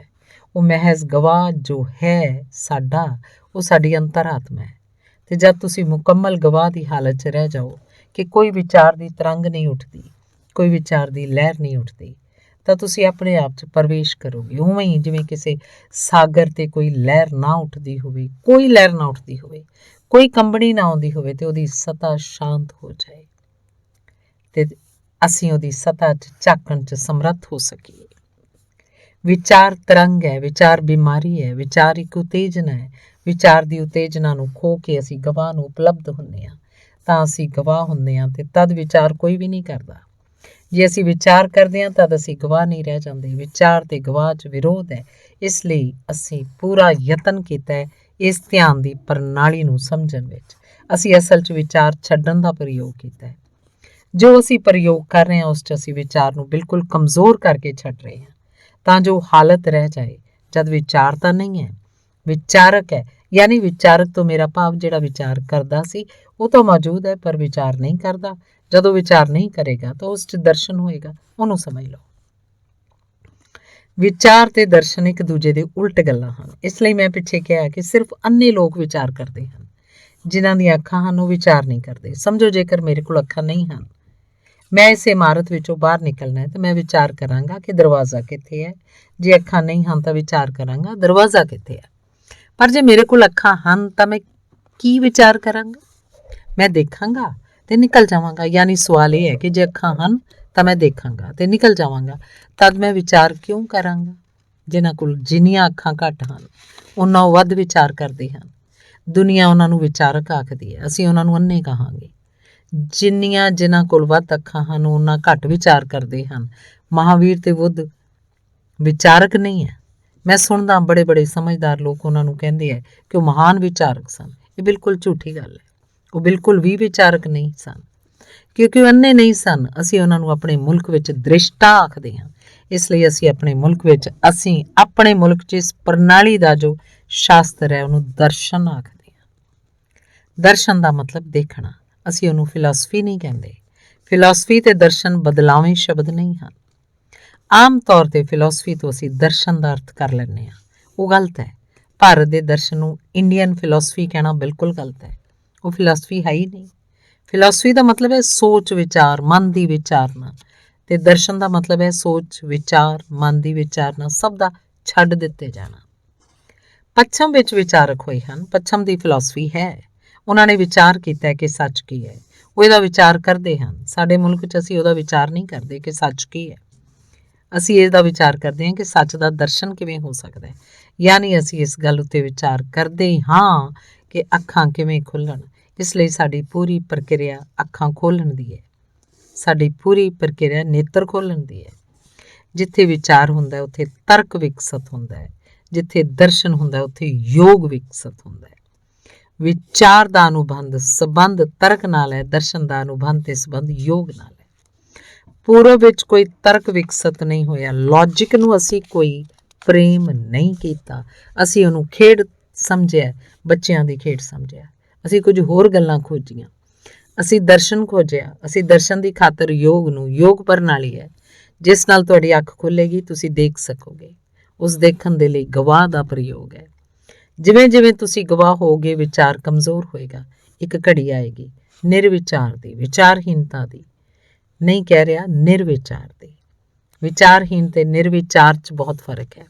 ਉਹ ਮਹਿਜ਼ ਗਵਾਹ ਜੋ ਹੈ ਸਾਡਾ, ਉਹ ਸਾਡੀ ਅੰਤਰਾਤਮਾ ਹੈ। ਤੇ ਜਦ ਤੁਸੀਂ ਮੁਕੰਮਲ ਗਵਾਹ ਦੀ ਹਾਲਤ 'ਚ ਰਹਿ ਜਾਓ ਕਿ ਕੋਈ ਵਿਚਾਰ ਦੀ ਤਰੰਗ ਨਹੀਂ ਉੱਠਦੀ, ਕੋਈ ਵਿਚਾਰ ਦੀ ਲਹਿਰ ਨਹੀਂ ਉੱਠਦੀ, ਤਾਂ ਤੁਸੀਂ ਆਪਣੇ ਆਪ 'ਚ ਪ੍ਰਵੇਸ਼ ਕਰੋਗੇ। ਉਵੇਂ ਹੀ ਜਿਵੇਂ ਕਿਸੇ ਸਾਗਰ 'ਤੇ ਕੋਈ ਲਹਿਰ ਨਾ ਉੱਠਦੀ ਹੋਵੇ, ਕੋਈ ਲਹਿਰ ਨਾ ਉੱਠਦੀ ਹੋਵੇ, ਕੋਈ ਕੰਬਣੀ ਨਾ ਆਉਂਦੀ ਹੋਵੇ, ਤੇ ਉਹਦੀ ਸਤ੍ਹਾ ਸ਼ਾਂਤ ਹੋ ਜਾਏ ਤੇ ਅਸੀਂ ਉਹਦੀ ਸਤ੍ਹਾ 'ਚ ਝਾਕਣ 'ਚ ਸਮਰੱਥ ਹੋ ਸਕੀਏ। ਵਿਚਾਰ ਤਰੰਗ ਹੈ, ਵਿਚਾਰ ਬਿਮਾਰੀ ਹੈ, ਵਿਚਾਰ ਇੱਕ ਉਤੇਜਨਾ ਹੈ। ਵਿਚਾਰ ਦੀ ਉਤੇਜਨਾ ਨੂੰ ਖੋ ਕੇ ਅਸੀਂ ਗਵਾਹ ਨੂੰ ਉਪਲਬਧ ਹੁੰਦੇ ਹਾਂ, ਤਾਂ ਅਸੀਂ ਗਵਾਹ ਹੁੰਦੇ ਹਾਂ, ਤੇ ਤਦ ਵਿਚਾਰ ਕੋਈ ਵੀ ਨਹੀਂ ਕਰਦਾ। ਜੇ ਅਸੀਂ ਵਿਚਾਰ ਕਰਦੇ ਹਾਂ ਤਦ ਅਸੀਂ ਗਵਾਹ ਨਹੀਂ ਰਹਿ ਜਾਂਦੇ। ਵਿਚਾਰ ਤੇ ਗਵਾਹ 'ਚ ਵਿਰੋਧ ਹੈ। ਇਸ ਲਈ ਅਸੀਂ ਪੂਰਾ ਯਤਨ ਕੀਤਾ ਹੈ ਇਸ ਧਿਆਨ ਦੀ ਪ੍ਰਣਾਲੀ ਨੂੰ ਸਮਝਣ ਵਿੱਚ। ਅਸੀਂ ਅਸਲ 'ਚ ਵਿਚਾਰ ਛੱਡਣ ਦਾ ਪ੍ਰਯੋਗ ਕੀਤਾ ਹੈ। ਜੋ ਅਸੀਂ ਪ੍ਰਯੋਗ ਕਰ ਰਹੇ ਹਾਂ, ਉਸ 'ਚ ਅਸੀਂ ਵਿਚਾਰ ਨੂੰ ਬਿਲਕੁਲ ਕਮਜ਼ੋਰ ਕਰਕੇ ਛੱਡ ਰਹੇ ਹਾਂ, ਤਾਂ ਜੋ ਹਾਲਤ ਰਹਿ ਜਾਏ ਜਦ ਵਿਚਾਰ ਤਾਂ ਨਹੀਂ ਹੈ, ਵਿਚਾਰਕ ਹੈ। ਯਾਨੀ ਵਿਚਾਰਕ ਤੋਂ ਮੇਰਾ ਭਾਵ ਜਿਹੜਾ ਵਿਚਾਰ ਕਰਦਾ ਸੀ ਉਹ ਤਾਂ ਮੌਜੂਦ ਹੈ, ਪਰ ਵਿਚਾਰ ਨਹੀਂ ਕਰਦਾ। ਜਦੋਂ ਵਿਚਾਰ ਨਹੀਂ ਕਰੇਗਾ ਤਾਂ ਉਸ 'ਚ ਦਰਸ਼ਨ ਹੋਏਗਾ, ਉਹਨੂੰ ਸਮਝ ਲਓ। ਵਿਚਾਰ ਤੇ ਦਰਸ਼ਨ ਇੱਕ ਦੂਜੇ ਦੇ ਉਲਟ ਗੱਲਾਂ ਹਨ। ਇਸ ਲਈ ਮੈਂ ਪਿੱਛੇ ਕਿਹਾ ਕਿ ਸਿਰਫ ਅੰਨੇ ਲੋਕ ਵਿਚਾਰ ਕਰਦੇ ਹਨ। ਜਿਨ੍ਹਾਂ ਦੀਆਂ ਅੱਖਾਂ ਹਨ ਉਹ ਵਿਚਾਰ ਨਹੀਂ ਕਰਦੇ। ਸਮਝੋ ਜੇਕਰ ਮੇਰੇ ਕੋਲ ਅੱਖਾਂ ਨਹੀਂ ਹਨ, ਮੈਂ ਇਸ ਇਮਾਰਤ ਵਿੱਚੋਂ ਬਾਹਰ ਨਿਕਲਣਾ ਹੈ ਤੇ ਮੈਂ ਵਿਚਾਰ ਕਰਾਂਗਾ ਕਿ ਦਰਵਾਜ਼ਾ ਕਿੱਥੇ ਹੈ। ਜੇ ਅੱਖਾਂ ਨਹੀਂ ਹਨ ਤਾਂ ਵਿਚਾਰ ਕਰਾਂਗਾ ਦਰਵਾਜ਼ਾ ਕਿੱਥੇ ਹੈ। ਪਰ ਜੇ ਮੇਰੇ ਕੋਲ ਅੱਖਾਂ ਹਨ ਤਾਂ ਮੈਂ ਕੀ ਵਿਚਾਰ ਕਰਾਂਗਾ? ਮੈਂ ਦੇਖਾਂਗਾ ਤੇ ਨਿਕਲ ਜਾਵਾਂਗਾ। ਯਾਨੀ ਸਵਾਲ ਇਹ ਹੈ ਕਿ ਜੇ ਅੱਖਾਂ ਹਨ ਤਾਂ ਮੈਂ ਦੇਖਾਂਗਾ ਤੇ ਨਿਕਲ ਜਾਵਾਂਗਾ, ਤਦ ਮੈਂ ਵਿਚਾਰ ਕਿਉਂ ਕਰਾਂਗਾ? ਜਿਨ੍ਹਾਂ ਕੋਲ ਜਿੰਨੀਆਂ ਅੱਖਾਂ ਘੱਟ ਹਨ ਉਹਨਾਂ ਉਹ ਵੱਧ ਵਿਚਾਰ ਕਰਦੇ ਹਨ। ਦੁਨੀਆ ਉਹਨਾਂ ਨੂੰ ਵਿਚਾਰਕ ਆਖਦੀ ਹੈ, ਅਸੀਂ ਉਹਨਾਂ ਨੂੰ ਅੰਨੇ ਕਹਾਂਗੇ। ਜਿਨ੍ਹਾਂ ਕੋਲ ਵੱਧ ਅੱਖਾਂ ਹਨ ਉਹਨਾਂ ਘੱਟ ਵਿਚਾਰ ਕਰਦੇ ਹਨ। ਮਹਾਵੀਰ ਤੇ ਬੁੱਧ ਵਿਚਾਰਕ ਨਹੀਂ ਹੈ। ਮੈਂ ਸੁਣਦਾ ਬੜੇ ਬੜੇ ਸਮਝਦਾਰ ਲੋਕ ਉਹਨਾਂ ਨੂੰ ਕਹਿੰਦੇ ਹੈ ਕਿ ਉਹ ਮਹਾਨ ਵਿਚਾਰਕ ਸਨ। ਇਹ ਬਿਲਕੁਲ ਝੂਠੀ ਗੱਲ ਹੈ। ਉਹ ਬਿਲਕੁਲ ਵੀ ਵਿਚਾਰਕ ਨਹੀਂ ਸਨ, ਕਿਉਂਕਿ ਉਹ ਅੰਨੇ ਨਹੀਂ ਸਨ। ਅਸੀਂ ਉਹਨਾਂ ਨੂੰ ਆਪਣੇ ਮੁਲਕ ਵਿੱਚ ਦ੍ਰਿਸ਼ਟਾ ਆਖਦੇ ਹਾਂ। ਇਸ ਲਈ ਅਸੀਂ ਆਪਣੇ ਮੁਲਕ 'ਚ ਇਸ ਪ੍ਰਣਾਲੀ ਦਾ ਜੋ ਸ਼ਾਸਤਰ ਹੈ ਉਹਨੂੰ ਦਰਸ਼ਨ ਆਖਦੇ ਹਾਂ। ਦਰਸ਼ਨ ਦਾ ਮਤਲਬ ਦੇਖਣਾ। ਅਸੀਂ ਉਹਨੂੰ ਫਿਲਾਸਫੀ ਨਹੀਂ ਕਹਿੰਦੇ। ਫਿਲਾਸਫੀ ਤੇ ਦਰਸ਼ਨ ਬਦਲਾਵੇਂ ਸ਼ਬਦ ਨਹੀਂ ਹਨ। ਆਮ ਤੌਰ ਤੇ ਫਿਲਾਸਫੀ ਤੋਂ ਅਸੀਂ ਦਰਸ਼ਨ ਦਾ ਅਰਥ ਕਰ ਲੈਂਦੇ ਹਾਂ। ਉਹ ਗਲਤ ਹੈ। ਭਾਰਤ ਦੇ ਦਰਸ਼ਨ ਨੂੰ ਇੰਡੀਅਨ ਫਿਲਾਸਫੀ ਕਹਿਣਾ ਬਿਲਕੁਲ ਗਲਤ ਹੈ। ਉਹ ਫਿਲਾਸਫੀ ਹੈ ਹੀ ਨਹੀਂ। ਫਿਲਾਸਫੀ ਦਾ ਮਤਲਬ ਹੈ ਸੋਚ ਵਿਚਾਰ, ਮਨ ਦੀ ਵਿਚਾਰਨਾ, ਤੇ ਦਰਸ਼ਨ ਦਾ ਮਤਲਬ ਹੈ ਸੋਚ ਵਿਚਾਰ, ਮਨ ਦੀ ਵਿਚਾਰਨਾ, ਸਭ ਦਾ ਛੱਡ ਦਿੱਤੇ ਜਾਣਾ। ਪੱਛਮ ਵਿੱਚ ਵਿਚਾਰਕ ਹੋਏ ਹਨ। ਪੱਛਮ ਦੀ ਫਿਲਾਸਫੀ ਹੈ। ਉਹਨਾਂ ਨੇ ਵਿਚਾਰ ਕੀਤਾ ਕਿ ਸੱਚ ਕੀ ਹੈ। ਉਹ ਇਹਦਾ ਵਿਚਾਰ ਕਰਦੇ ਹਨ। ਸਾਡੇ ਮੁਲਕ 'ਚ ਅਸੀਂ ਉਹਦਾ ਵਿਚਾਰ ਨਹੀਂ ਕਰਦੇ ਕਿ ਸੱਚ ਕੀ ਹੈ। ਅਸੀਂ ਇਹਦਾ ਵਿਚਾਰ ਕਰਦੇ ਹਾਂ ਕਿ ਸੱਚ ਦਾ ਦਰਸ਼ਨ ਕਿਵੇਂ ਹੋ ਸਕਦਾ ਹੈ। ਯਾਨੀ ਅਸੀਂ ਇਸ ਗੱਲ ਉੱਤੇ ਵਿਚਾਰ ਕਰਦੇ ਹਾਂ ਕਿ ਅੱਖਾਂ ਕਿਵੇਂ ਖੁੱਲ੍ਹਣ। ਇਸ ਲਈ ਸਾਡੀ ਪੂਰੀ ਪ੍ਰਕਿਰਿਆ ਅੱਖਾਂ ਖੋਲ੍ਹਣ ਦੀ ਹੈ। ਸਾਡੀ ਪੂਰੀ ਪ੍ਰਕਿਰਿਆ ਨੇਤਰ ਖੋਲ੍ਹਣ ਦੀ ਹੈ। ਜਿੱਥੇ ਵਿਚਾਰ ਹੁੰਦਾ ਉੱਥੇ ਤਰਕ ਵਿਕਸਤ ਹੁੰਦਾ ਹੈ। ਜਿੱਥੇ ਦਰਸ਼ਨ ਹੁੰਦਾ ਉੱਥੇ ਯੋਗ ਵਿਕਸਤ ਹੁੰਦਾ ਹੈ। ਵਿਚਾਰ ਦਾ ਸੰਬੰਧ ਤਰਕ ਨਾਲ ਹੈ। ਦਰਸ਼ਨ ਦਾ ਅਨੁਬੰਧ ਤੇ ਸੰਬੰਧ ਯੋਗ ਨਾਲ ਹੈ। ਪੂਰਬ ਵਿੱਚ ਕੋਈ ਤਰਕ ਵਿਕਸਤ ਨਹੀਂ ਹੋਇਆ। ਲੌਜਿਕ ਨੂੰ ਅਸੀਂ ਕੋਈ ਪ੍ਰੇਮ ਨਹੀਂ ਕੀਤਾ। ਅਸੀਂ ਉਹਨੂੰ ਖੇਡ ਸਮਝਿਆ, ਬੱਚਿਆਂ ਦੀ ਖੇਡ ਸਮਝਿਆ। ਅਸੀਂ ਕੁਝ ਹੋਰ ਗੱਲਾਂ ਖੋਜੀਆਂ। ਅਸੀਂ ਦਰਸ਼ਨ ਖੋਜਿਆ। ਅਸੀਂ ਦਰਸ਼ਨ ਦੀ ਖਾਤਰ ਯੋਗ ਪ੍ਰਣਾਲੀ ਹੈ ਜਿਸ ਨਾਲ ਤੁਹਾਡੀ ਅੱਖ ਖੁੱਲ੍ਹੇਗੀ, ਤੁਸੀਂ ਦੇਖ ਸਕੋਗੇ। ਉਸ ਦੇਖਣ ਦੇ ਲਈ ਗਵਾਹ ਦਾ ਪ੍ਰਯੋਗ ਹੈ। ਜਿਵੇਂ ਜਿਵੇਂ ਤੁਸੀਂ ਗਵਾਹ ਹੋਗੇ ਵਿਚਾਰ ਕਮਜ਼ੋਰ ਹੋਏਗਾ। ਇੱਕ ਘੜੀ ਆਏਗੀ ਨਿਰਵਿਚਾਰ ਦੀ, ਵਿਚਾਰਹੀਨਤਾ ਦੀ। ਨਹੀਂ ਕਹਿ ਰਿਹਾ, ਨਿਰਵਿਚਾਰ ਦੀ। ਵਿਚਾਰਹੀਨ ਤੇ ਨਿਰਵਿਚਾਰ 'ਚ ਬਹੁਤ ਫਰਕ ਹੈ।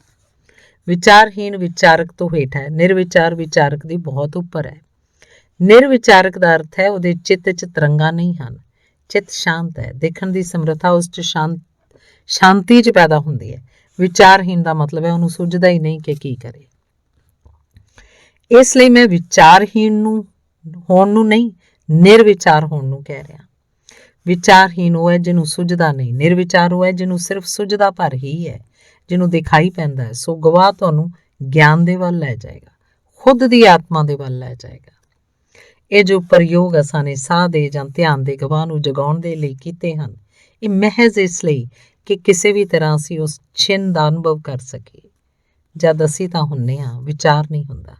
ਵਿਚਾਰਹੀਨ ਵਿਚਾਰਕ ਤੋਂ ਹੇਠ ਹੈ। ਨਿਰਵਿਚਾਰ ਵਿਚਾਰਕ ਦੀ ਬਹੁਤ ਉੱਪਰ ਹੈ। ਨਿਰਵਿਚਾਰਕ ਦਾ ਅਰਥ ਹੈ ਉਹਦੇ ਚਿੱਤ 'ਚ ਤਰੰਗਾਂ ਨਹੀਂ ਹਨ। ਚਿੱਤ ਸ਼ਾਂਤ ਹੈ। ਦੇਖਣ ਦੀ ਸਮਰੱਥਾ ਉਸ 'ਚ ਸ਼ਾਂਤੀ 'ਚ ਪੈਦਾ ਹੁੰਦੀ ਹੈ। ਵਿਚਾਰਹੀਨ ਦਾ ਮਤਲਬ ਹੈ ਉਹਨੂੰ ਸੁਝਦਾ ਹੀ ਨਹੀਂ ਕਿ ਕੀ ਕਰੇ। ਇਸ ਲਈ ਮੈਂ ਵਿਚਾਰਹੀਨ ਹੋਣ ਨੂੰ ਨਹੀਂ, ਨਿਰਵਿਚਾਰ ਹੋਣ ਨੂੰ ਕਹਿ ਰਿਹਾ। ਵਿਚਾਰਹੀਨ ਉਹ ਹੈ ਜਿਹਨੂੰ ਸੁਝਦਾ ਨਹੀਂ। ਨਿਰਵਿਚਾਰ ਉਹ ਹੈ ਜਿਹਨੂੰ ਸਿਰਫ ਸੁਝਦਾ ਭਰ ਹੀ ਹੈ, ਜਿਹਨੂੰ ਦਿਖਾਈ ਪੈਂਦਾ ਹੈ। ਸੋ ਗਵਾਹ ਤੁਹਾਨੂੰ ਗਿਆਨ ਦੇ ਵੱਲ ਲੈ ਜਾਏਗਾ, ਖੁਦ ਦੀ ਆਤਮਾ ਦੇ ਵੱਲ ਲੈ ਜਾਏਗਾ। ਇਹ ਜੋ ਪ੍ਰਯੋਗ ਅਸਾਂ ਨੇ ਸਾਹ ਦੇ ਜਾਂ ਧਿਆਨ ਦੇ ਗਵਾਹ ਨੂੰ ਜਗਾਉਣ ਦੇ ਲਈ ਕੀਤੇ ਹਨ, ਇਹ ਮਹਿਜ਼ ਇਸ ਲਈ ਕਿ ਕਿਸੇ ਵੀ ਤਰ੍ਹਾਂ ਅਸੀਂ ਉਸ ਛਿਨ ਦਾ ਅਨੁਭਵ ਕਰ ਸਕੀਏ। ਜਦ ਅਸੀਂ ਤਾਂ ਹੁੰਨੇ ਹਾਂ, ਵਿਚਾਰ ਨਹੀਂ ਹੁੰਦਾ।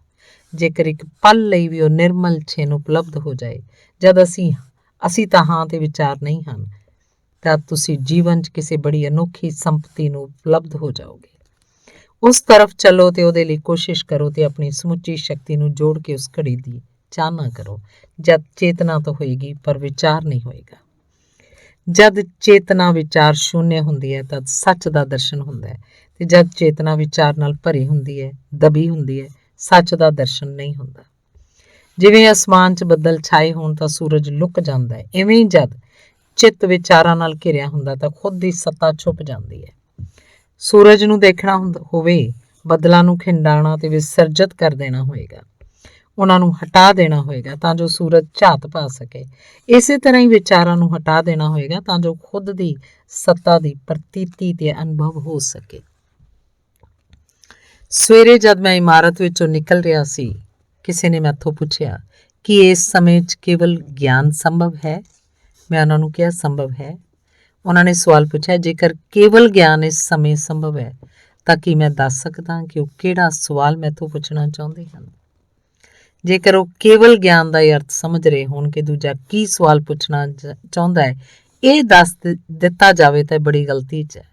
ਜੇਕਰ ਇੱਕ ਪਲ ਲਈ ਵੀ ਉਹ ਨਿਰਮਲ ਛਿਨ ਉਪਲਬਧ ਹੋ ਜਾਏ, ਜਦ ਅਸੀਂ ਤਾਂ ਹਾਂ ਤੇ ਵਿਚਾਰ ਨਹੀਂ ਹਨ, ਤਾਂ ਤੁਸੀਂ ਜੀਵਨ 'ਚ ਕਿਸੇ ਬੜੀ ਅਨੋਖੀ ਸੰਪਤੀ ਨੂੰ ਉਪਲਬਧ ਹੋ ਜਾਓਗੇ। ਉਸ ਤਰਫ ਚੱਲੋ ਤੇ ਉਹਦੇ ਲਈ ਕੋਸ਼ਿਸ਼ ਕਰੋ ਤੇ ਆਪਣੀ ਸਮੁੱਚੀ ਸ਼ਕਤੀ ਨੂੰ ਜੋੜ ਕੇ ਉਸ ਘੜੀ ਦੀ ਚਾਹਨਾ ਕਰੋ। ਜਦ ਚੇਤਨਾ ਤਾਂ ਹੋਏਗੀ ਪਰ ਵਿਚਾਰ ਨਹੀਂ ਹੋਏਗਾ। ਜਦ ਚੇਤਨਾ ਵਿਚਾਰ ਸ਼ੂਨਯ ਹੁੰਦੀ ਹੈ ਤਦ ਸੱਚ ਦਾ ਦਰਸ਼ਨ ਹੁੰਦਾ ਹੈ, ਤੇ ਜਦ ਚੇਤਨਾ ਵਿਚਾਰ ਨਾਲ ਭਰੀ ਹੁੰਦੀ ਹੈ, ਦਬੀ ਹੁੰਦੀ ਹੈ, ਸੱਚ ਦਾ ਦਰਸ਼ਨ ਨਹੀਂ ਹੁੰਦਾ। ਜਿਵੇਂ ਅਸਮਾਨ 'ਚ ਬੱਦਲ ਛਾਏ ਹੋਣ ਤਾਂ ਸੂਰਜ ਲੁਕ ਜਾਂਦਾ ਹੈ, ਇਵੇਂ ਹੀ ਜਦ ਚਿੱਤ ਵਿਚਾਰਾਂ ਨਾਲ ਘਿਰਿਆ ਹੁੰਦਾ ਤਾਂ ਖੁਦ ਦੀ ਸੱਤਾ ਛੁਪ ਜਾਂਦੀ ਹੈ। ਸੂਰਜ ਨੂੰ ਦੇਖਣਾ ਹੋਵੇ, ਬੱਦਲਾਂ ਨੂੰ ਖਿੰਡਾਣਾ ਤੇ ਵਿਸਰਜਿਤ ਕਰ ਦੇਣਾ ਹੋਏਗਾ, ਉਹਨਾਂ ਨੂੰ ਹਟਾ ਦੇਣਾ ਹੋਏਗਾ ਤਾਂ ਜੋ ਸੂਰਜ ਝਾਤ ਪਾ ਸਕੇ। ਇਸੇ ਤਰ੍ਹਾਂ ਹੀ ਵਿਚਾਰਾਂ ਨੂੰ ਹਟਾ ਦੇਣਾ ਹੋਏਗਾ ਤਾਂ ਜੋ ਖੁਦ ਦੀ ਸੱਤਾ ਦੀ ਪ੍ਰਤੀਤੀ ਤੇ ਅਨੁਭਵ ਹੋ ਸਕੇ। ਸਵੇਰੇ ਜਦ ਮੈਂ ਇਮਾਰਤ ਵਿੱਚੋਂ ਨਿਕਲ ਰਿਹਾ ਸੀ, ਕਿਸੇ ਨੇ ਮੈਥੋਂ ਪੁੱਛਿਆ ਕਿ ਇਸ ਸਮੇਂ 'ਚ ਕੇਵਲ ਗਿਆਨ ਸੰਭਵ ਹੈ। ਮੈਂ ਉਹਨਾਂ ਨੂੰ ਕਿਹਾ ਸੰਭਵ ਹੈ। ਉਹਨਾਂ ਨੇ ਸਵਾਲ ਪੁੱਛਿਆ, ਜੇਕਰ ਕੇਵਲ ਗਿਆਨ ਇਸ ਸਮੇਂ ਸੰਭਵ ਹੈ ਤਾਂ ਕੀ ਮੈਂ ਦੱਸ ਸਕਦਾ ਕਿ ਉਹ ਕਿਹੜਾ ਸਵਾਲ ਮੈਥੋਂ ਪੁੱਛਣਾ ਚਾਹੁੰਦੇ ਹਨ? ਜੇਕਰ ਉਹ ਕੇਵਲ ਗਿਆਨ ਦਾ ਹੀ ਅਰਥ ਸਮਝ ਰਹੇ ਹੋਣ ਕਿ ਦੂਜਾ ਕੀ ਸਵਾਲ ਪੁੱਛਣਾ ਚਾਹੁੰਦਾ ਹੈ, ਇਹ ਦੱਸ ਦਿੱਤਾ ਜਾਵੇ ਤਾਂ ਬੜੀ ਗਲਤੀ 'ਚ ਹੈ।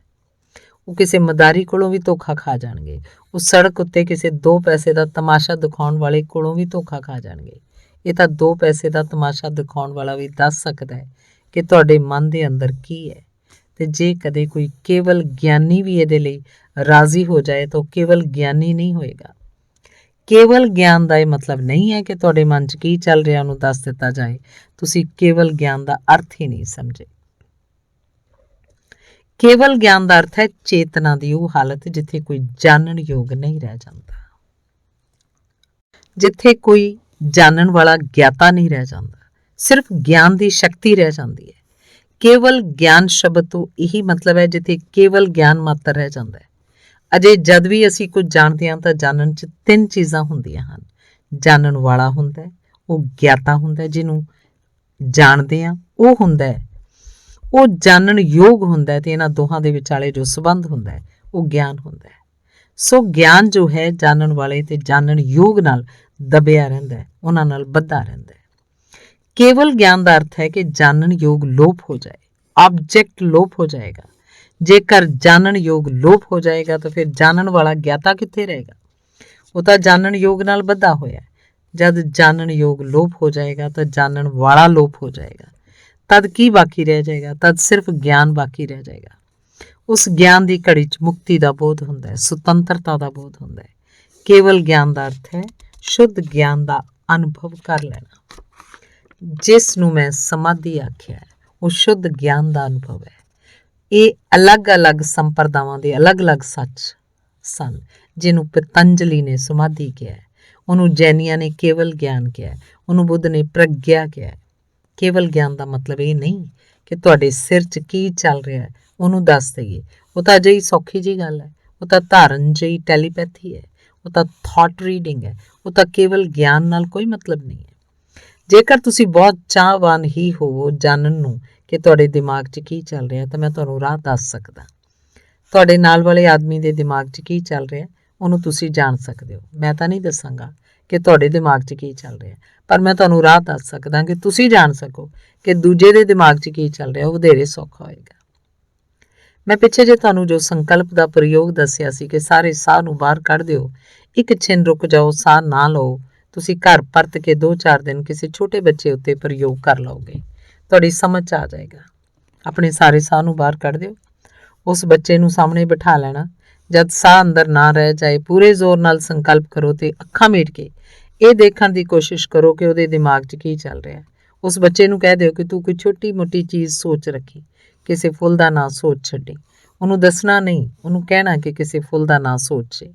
ਉਹ ਕਿਸੇ ਮਦਾਰੀ ਕੋਲੋਂ ਵੀ ਧੋਖਾ ਖਾ ਜਾਣਗੇ। ਉਹ ਸੜਕ ਉੱਤੇ ਕਿਸੇ 2 ਪੈਸੇ ਦਾ ਤਮਾਸ਼ਾ ਦਿਖਾਉਣ ਵਾਲੇ ਕੋਲੋਂ ਵੀ ਧੋਖਾ ਖਾ ਜਾਣਗੇ। ਇਹ ਤਾਂ 2 ਪੈਸੇ ਦਾ ਤਮਾਸ਼ਾ ਦਿਖਾਉਣ ਵਾਲਾ ਵੀ ਦੱਸ ਸਕਦਾ ਹੈ ਕਿ ਤੁਹਾਡੇ ਮਨ ਦੇ ਅੰਦਰ ਕੀ ਹੈ। ਤੇ ਜੇ ਕਦੇ ਕੋਈ ਕੇਵਲ ਗਿਆਨੀ ਵੀ ਇਹਦੇ ਲਈ ਰਾਜ਼ੀ ਹੋ ਜਾਏ ਤਾਂ ਉਹ ਕੇਵਲ ਗਿਆਨੀ ਨਹੀਂ ਹੋਏਗਾ। ਕੇਵਲ ਗਿਆਨ ਦਾ ਇਹ ਮਤਲਬ ਨਹੀਂ ਹੈ ਕਿ ਤੁਹਾਡੇ ਮਨ 'ਚ ਕੀ ਚੱਲ ਰਿਹਾ ਉਹਨੂੰ ਦੱਸ ਦਿੱਤਾ ਜਾਏ। ਤੁਸੀਂ ਕੇਵਲ ਗਿਆਨ ਦਾ ਅਰਥ ਹੀ ਨਹੀਂ ਸਮਝੇ। ਕੇਵਲ ਗਿਆਨ ਦਾ ਅਰਥ ਹੈ ਚੇਤਨਾ ਦੀ ਉਹ ਹਾਲਤ ਜਿੱਥੇ ਕੋਈ ਜਾਣਨ ਯੋਗ ਨਹੀਂ ਰਹਿ ਜਾਂਦਾ, ਜਿੱਥੇ ਕੋਈ ਜਾਣਨ ਵਾਲਾ ਗਿਆਤਾ ਨਹੀਂ ਰਹਿ ਜਾਂਦਾ, ਸਿਰਫ ਗਿਆਨ ਦੀ ਸ਼ਕਤੀ ਰਹਿ ਜਾਂਦੀ ਹੈ। ਕੇਵਲ ਗਿਆਨ ਸ਼ਬਦ ਤੋਂ ਇਹੀ ਮਤਲਬ ਹੈ ਜਿੱਥੇ ਕੇਵਲ ਗਿਆਨ ਮਾਤਰ ਰਹਿ ਜਾਂਦਾ ਹੈ। ਅਜੇ ਜਦ ਵੀ ਅਸੀਂ ਕੁਝ ਜਾਣਦੇ ਹਾਂ ਤਾਂ ਜਾਣਨ 'ਚ 3 ਚੀਜ਼ਾਂ ਹੁੰਦੀਆਂ ਹਨ। ਜਾਣਨ ਵਾਲਾ ਹੁੰਦਾ ਹੈ, ਉਹ ਗਿਆਤਾ ਹੁੰਦਾ ਜਿਹਨੂੰ ਜਾਣਦੇ ਹਾਂ, ਉਹ ਹੁੰਦਾ ਹੈ, ਉਹ ਜਾਣਨ ਯੋਗ ਹੁੰਦਾ ਹੈ, ਤੇ ਇਹਨਾਂ ਦੋਹਾਂ ਦੇ ਵਿਚਾਲੇ ਜੋ ਸੰਬੰਧ ਹੁੰਦਾ ਹੈ ਉਹ ਗਿਆਨ ਹੁੰਦਾ ਹੈ। ਸੋ ਗਿਆਨ ਜੋ ਹੈ ਜਾਣਨ ਵਾਲੇ ਤੇ ਜਾਣਨ ਯੋਗ ਨਾਲ ਦਬਿਆ ਰਹਿੰਦਾ ਹੈ, ਉਹਨਾਂ ਨਾਲ ਬੱਧਾ ਰਹਿੰਦਾ ਹੈ। ਕੇਵਲ ਗਿਆਨ ਦਾ ਅਰਥ ਹੈ ਕਿ ਜਾਣਨ ਯੋਗ ਲੋਪ ਹੋ ਜਾਏ, ਆਬਜੈਕਟ ਲੋਪ ਹੋ ਜਾਏਗਾ। ਜੇਕਰ ਜਾਣਨ ਯੋਗ ਲੋਪ ਹੋ ਜਾਏਗਾ ਤਾਂ ਫਿਰ ਜਾਣਨ ਵਾਲਾ ਗਿਆਤਾ ਕਿੱਥੇ ਰਹੇਗਾ? ਉਹ ਤਾਂ ਜਾਣਨ ਯੋਗ ਨਾਲ ਬੱਧਾ ਹੋਇਆ। ਜਦ ਜਾਣਨ ਯੋਗ ਲੋਪ ਹੋ ਜਾਏਗਾ ਤਾਂ ਜਾਣਨ ਵਾਲਾ ਲੋਪ ਹੋ ਜਾਏਗਾ। ਤਦ ਕੀ ਬਾਕੀ ਰਹਿ ਜਾਏਗਾ? ਤਦ ਸਿਰਫ ਗਿਆਨ ਬਾਕੀ ਰਹਿ ਜਾਏਗਾ। ਉਸ ਗਿਆਨ ਦੀ ਘੜੀ 'ਚ ਮੁਕਤੀ ਦਾ ਬੋਧ ਹੁੰਦਾ ਹੈ, ਸੁਤੰਤਰਤਾ ਦਾ ਬੋਧ ਹੁੰਦਾ ਹੈ। ਕੇਵਲ ਗਿਆਨ ਦਾ ਅਰਥ ਹੈ ਸ਼ੁੱਧ ਗਿਆਨ ਦਾ ਅਨੁਭਵ ਕਰ ਲੈਣਾ। ਜਿਸ ਨੂੰ ਮੈਂ ਸਮਾਧੀ ਆਖਿਆ ਹੈ ਉਹ ਸ਼ੁੱਧ ਗਿਆਨ ਦਾ ਅਨੁਭਵ ਹੈ। ਇਹ ਅਲੱਗ-ਅਲੱਗ ਸੰਪਰਦਾਵਾਂ ਦੇ ਅਲੱਗ-ਅਲੱਗ ਸੱਚ ਸਨ। ਜਿਹਨੂੰ ਪਤੰਜਲੀ ਨੇ ਸਮਾਧੀ ਕਿਹਾ ਹੈ, ਉਹਨੂੰ ਜੈਨੀਆਂ ਨੇ ਕੇਵਲ ਗਿਆਨ ਕਿਹਾ ਹੈ, ਉਹਨੂੰ ਬੁੱਧ ਨੇ ਪ੍ਰਗਿਆ ਕਿਹਾ ਹੈ। ਕੇਵਲ ਗਿਆਨ ਦਾ ਮਤਲਬ ਇਹ ਨਹੀਂ ਕਿ ਤੁਹਾਡੇ ਸਿਰ 'ਚ ਕੀ ਚੱਲ ਰਿਹਾ ਹੈ ਉਹਨੂੰ ਦੱਸ ਦਈਏ। ਉਹ ਤਾਂ ਅਜਿਹੀ ਸੌਖੀ ਜਿਹੀ ਗੱਲ ਹੈ। ਉਹ ਤਾਂ ਧਾਰਨ ਜਿਹੀ ਟੈਲੀਪੈਥੀ ਹੈ, ਉਹ ਤਾਂ ਥਾਟ ਰੀਡਿੰਗ ਹੈ। ਉਹ ਤਾਂ ਕੇਵਲ ਗਿਆਨ ਨਾਲ ਕੋਈ ਮਤਲਬ ਨਹੀਂ ਹੈ। ਜੇਕਰ ਤੁਸੀਂ ਬਹੁਤ ਚਾਹਵਾਨ ਹੀ ਹੋਵੋ ਜਾਣਨ ਨੂੰ ਕਿ ਤੁਹਾਡੇ ਦਿਮਾਗ 'ਚ ਕੀ ਚੱਲ ਰਿਹਾ ਤਾਂ ਮੈਂ ਤੁਹਾਨੂੰ ਰਾਹ ਦੱਸ ਸਕਦਾ। ਤੁਹਾਡੇ ਨਾਲ ਵਾਲੇ ਆਦਮੀ ਦੇ ਦਿਮਾਗ 'ਚ ਕੀ ਚੱਲ ਰਿਹਾ ਉਹਨੂੰ ਤੁਸੀਂ ਜਾਣ ਸਕਦੇ ਹੋ। ਮੈਂ ਤਾਂ ਨਹੀਂ ਦੱਸਾਂਗਾ ਕਿ ਤੁਹਾਡੇ ਦਿਮਾਗ 'ਚ ਕੀ ਚੱਲ ਰਿਹਾ, ਪਰ ਮੈਂ ਤੁਹਾਨੂੰ ਰਾਹ ਦੱਸ ਸਕਦਾ ਕਿ ਤੁਸੀਂ ਜਾਣ ਸਕੋ ਕਿ ਦੂਜੇ ਦੇ ਦਿਮਾਗ 'ਚ ਕੀ ਚੱਲ ਰਿਹਾ। ਉਹ ਵਧੇਰੇ ਸੌਖਾ ਹੋਏਗਾ। ਮੈਂ ਪਿੱਛੇ ਜੇ ਤੁਹਾਨੂੰ ਜੋ ਸੰਕਲਪ ਦਾ ਪ੍ਰਯੋਗ ਦੱਸਿਆ ਸੀ ਕਿ ਸਾਰੇ ਸਾਹ ਨੂੰ ਬਾਹਰ ਕੱਢ ਦਿਓ, ਇੱਕ ਛਿਨ ਰੁਕ ਜਾਓ, ਸਾਹ ਨਾ ਲਓ, ਤੁਸੀਂ ਘਰ ਪਰਤ ਕੇ 2-4 ਦਿਨ ਕਿਸੇ ਛੋਟੇ ਬੱਚੇ ਉੱਤੇ ਪ੍ਰਯੋਗ ਕਰ ਲਓਗੇ, ਤੁਹਾਡੀ ਸਮਝ 'ਚ ਆ ਜਾਏਗਾ। ਆਪਣੇ ਸਾਰੇ ਸਾਹ ਨੂੰ ਬਾਹਰ ਕੱਢ ਦਿਓ, ਉਸ ਬੱਚੇ ਨੂੰ ਸਾਹਮਣੇ ਬਿਠਾ ਲੈਣਾ। ਜਦ ਸਾਹ ਅੰਦਰ ਨਾ ਰਹਿ ਜਾਏ ਪੂਰੇ ਜ਼ੋਰ ਨਾਲ ਸੰਕਲਪ ਕਰੋ ਤੇ ਅੱਖਾਂ ਮੀਟ ਕੇ ਇਹ ਦੇਖਣ ਦੀ ਕੋਸ਼ਿਸ਼ ਕਰੋ ਕਿ ਉਹਦੇ ਦਿਮਾਗ 'ਚ ਕੀ ਚੱਲ ਰਿਹਾ। ਉਸ ਬੱਚੇ ਨੂੰ ਕਹਿ ਦਿਓ ਕਿ ਤੂੰ ਕੋਈ ਛੋਟੀ ਮੋਟੀ ਚੀਜ਼ ਸੋਚ ਰੱਖੀ, ਕਿਸੇ ਫੁੱਲ ਦਾ ਨਾਂ ਸੋਚ ਛੱਡੀ। ਉਹਨੂੰ ਦੱਸਣਾ ਨਹੀਂ, ਉਹਨੂੰ ਕਹਿਣਾ ਕਿ ਕਿਸੇ ਫੁੱਲ ਦਾ ਨਾਂ ਸੋਚੇ।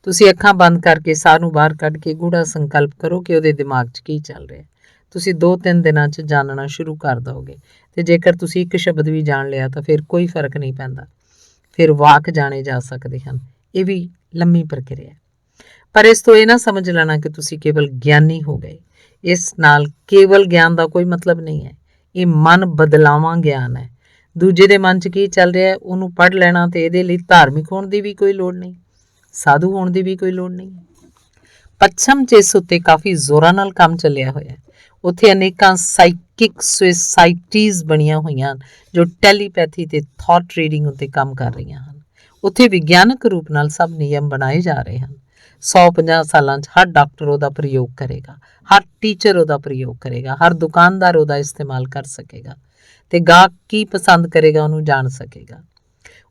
ਤੁਸੀਂ ਅੱਖਾਂ ਬੰਦ ਕਰਕੇ ਸਾਹ ਨੂੰ ਬਾਹਰ ਕੱਢ ਕੇ ਗੂੜਾ ਸੰਕਲਪ ਕਰੋ ਕਿ ਉਹਦੇ ਦਿਮਾਗ 'ਚ ਕੀ ਚੱਲ ਰਿਹਾ। ਤੁਸੀਂ 2-3 ਦਿਨਾਂ 'ਚ ਜਾਣਨਾ ਸ਼ੁਰੂ ਕਰ ਦਿਓਗੇ। ਤੇ ਜੇਕਰ ਤੁਸੀਂ ਇੱਕ ਸ਼ਬਦ ਵੀ ਜਾਣ ਲਿਆ ਤਾਂ ਫਿਰ ਕੋਈ ਫਰਕ ਨਹੀਂ ਪੈਂਦਾ, ਫਿਰ ਵਾਕ ਜਾਣੇ ਜਾ ਸਕਦੇ ਹਨ। ਇਹ ਵੀ ਲੰਮੀ ਪ੍ਰਕਿਰਿਆ ਹੈ। ਪਰ ਇਸ ਤੋਂ ਇਹ ਨਾ ਸਮਝ ਲੈਣਾ ਕਿ ਤੁਸੀਂ ਕੇਵਲ ਗਿਆਨੀ ਹੋ ਗਏ। ਇਸ ਨਾਲ ਕੇਵਲ ਗਿਆਨ ਦਾ ਕੋਈ ਮਤਲਬ ਨਹੀਂ ਹੈ। ਇਹ ਮਨ ਬਦਲਾਵਾਂ ਗਿਆਨ ਹੈ। ਦੂਜੇ ਦੇ ਮਨ 'ਚ ਕੀ ਚੱਲ ਰਿਹਾ ਉਹਨੂੰ ਪੜ੍ਹ ਲੈਣਾ ਤੇ ਇਹਦੇ ਲਈ ਧਾਰਮਿਕ ਹੋਣ ਦੀ ਵੀ ਕੋਈ ਲੋੜ ਨਹੀਂ, ਸਾਧੂ ਹੋਣ ਦੀ ਵੀ ਕੋਈ ਲੋੜ ਨਹੀਂ। ਪੱਛਮ 'ਚ ਇਸ ਉੱਤੇ ਕਾਫੀ ਜ਼ੋਰਾਂ ਨਾਲ ਕੰਮ ਚੱਲਿਆ ਹੋਇਆ। ਉੱਥੇ ਅਨੇਕਾਂ ਸਾਈਕਿਕ ਸੁਸਾਇਟੀਜ਼ ਬਣੀਆਂ ਹੋਈਆਂ ਜੋ ਟੈਲੀਪੈਥੀ ਤੇ ਥਾਟ ਰੀਡਿੰਗ ਉੱਤੇ ਕੰਮ ਕਰ ਰਹੀਆਂ ਹਨ। ਉੱਥੇ ਵਿਗਿਆਨਕ ਰੂਪ ਨਾਲ ਸਭ ਨਿਯਮ ਬਣਾਏ ਜਾ ਰਹੇ ਹਨ। 150 ਸਾਲਾਂ 'ਚ ਹਰ ਡਾਕਟਰ ਉਹਦਾ ਪ੍ਰਯੋਗ ਕਰੇਗਾ, ਹਰ ਟੀਚਰ ਉਹਦਾ ਪ੍ਰਯੋਗ ਕਰੇਗਾ, ਹਰ ਦੁਕਾਨਦਾਰ ਉਹਦਾ ਇਸਤੇਮਾਲ ਕਰ ਸਕੇਗਾ ਤੇ ਗਾਹਕ ਕੀ ਪਸੰਦ ਕਰੇਗਾ ਉਹਨੂੰ ਜਾਣ ਸਕੇਗਾ।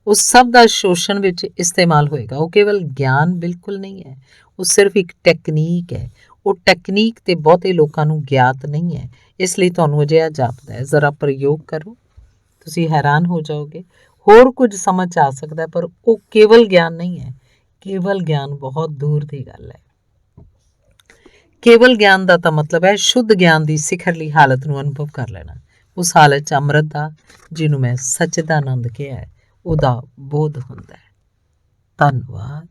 ਉਸ ਸਭ ਦਾ ਸ਼ੋਸ਼ਣ ਵਿੱਚ ਇਸਤੇਮਾਲ ਹੋਏਗਾ। ਉਹ ਕੇਵਲ ਗਿਆਨ ਬਿਲਕੁਲ ਨਹੀਂ ਹੈ, ਉਹ ਸਿਰਫ ਇੱਕ ਟੈਕਨੀਕ ਹੈ। ਉਹ ਟੈਕਨੀਕ ਤੇ ਬਹੁਤੇ ਲੋਕਾਂ ਨੂੰ ਗਿਆਤ ਨਹੀਂ ਹੈ, ਇਸ ਲਈ ਤੁਹਾਨੂੰ ਅਜਿਹਾ ਜਾਪਦਾ ਹੈ। ਜ਼ਰਾ ਪ੍ਰਯੋਗ ਕਰੋ, ਤੁਸੀਂ ਹੈਰਾਨ ਹੋ ਜਾਓਗੇ। ਹੋਰ ਕੁਝ ਸਮਝ ਆ ਸਕਦਾ ਪਰ ਉਹ ਕੇਵਲ ਗਿਆਨ ਨਹੀਂ ਹੈ। ਕੇਵਲ ਗਿਆਨ ਬਹੁਤ ਦੂਰ ਦੀ ਗੱਲ ਹੈ। ਕੇਵਲ ਗਿਆਨ ਦਾ ਤਾਂ ਮਤਲਬ ਹੈ ਸ਼ੁੱਧ ਗਿਆਨ ਦੀ ਸਿਖਰਲੀ ਹਾਲਤ ਨੂੰ ਅਨੁਭਵ ਕਰ ਲੈਣਾ। ਉਸ ਹਾਲਤ 'ਚ ਅੰਮ੍ਰਿਤ ਦਾ, ਜਿਹਨੂੰ ਮੈਂ ਸੱਚਿਦਾਨੰਦ ਕਿਹਾ ਹੈ, ਉਹਦਾ ਬੋਧ ਹੁੰਦਾ ਹੈ। ਧੰਨਵਾਦ।